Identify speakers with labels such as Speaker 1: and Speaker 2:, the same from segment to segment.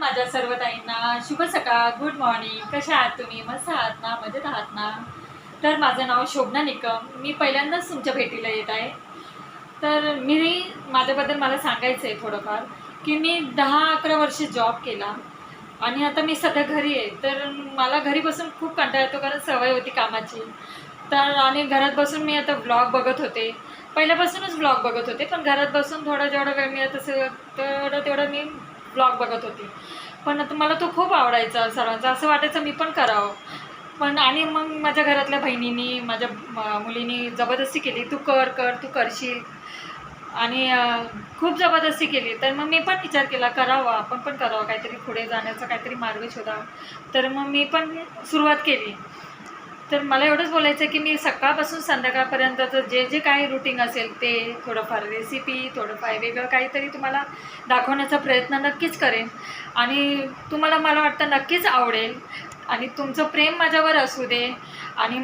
Speaker 1: माझ्या सर्व ताईंना शुभ सकाळ, गुड मॉर्निंग. कशा आहात तुम्ही? मस्त आहात ना? मजेत आहात ना? तर माझं नाव शोभना निकम. मी पहिल्यांदाच तुमच्या भेटीला येत आहे. तर माझ्याबद्दल मला सांगायचं आहे थोडंफार, की मी 10-11 वर्ष जॉब केला आणि आता मी सध्या घरी आहे. तर मला घरी बसून खूप कंटाळा येतो, कारण सवय होती कामाची. तर आणि घरात बसून मी आता व्लॉग बघत होते. पहिल्यापासूनच व्लॉग बघत होते, पण घरात बसून जेवढा वेळ मिळत असेल तेवढं मी व्लॉग बघत होते. पण आता मला तो खूप आवडायचा सर्वांचा. असं वाटायचं मी पण करावं. पण आणि मग माझ्या घरातल्या बहिणींनी, माझ्या मुलींनी जबरदस्ती केली, "तू कर, तू करशील." आणि खूप जबरदस्ती केली. तर मग मी पण विचार केला, करावा, आपण पण करावं, काहीतरी पुढे जाण्याचा काहीतरी मार्ग शोधावा. तर मग मी पण सुरुवात केली. तर मला एवढंच बोलायचं आहे, की मी सकाळपासून संध्याकाळपर्यंतचं जे जे काही रुटीन असेल ते थोडंफार रेसिपी, थोडंफार वेगळं काहीतरी तुम्हाला दाखवण्याचा प्रयत्न नक्कीच करेन. आणि तुम्हाला मला वाटतं नक्कीच आवडेल आणि तुमचं प्रेम माझ्यावर असू दे आणि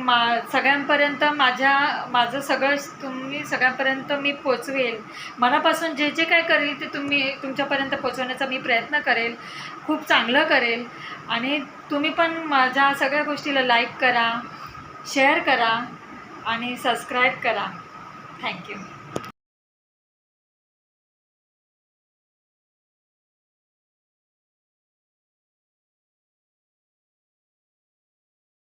Speaker 1: सगळ्यांपर्यंत माझं सगळं तुम्ही सगळ्यांपर्यंत मी पोचवेल. मनापासून जे जे काही करेल ते तुमच्यापर्यंत पोचवण्याचा मी प्रयत्न करेल. खूप चांगलं करेल आणि तुम्ही पण माझ्या सगळ्या गोष्टीला लाईक करा, शेअर करा आणि सबस्क्राईब करा. थँक्यू.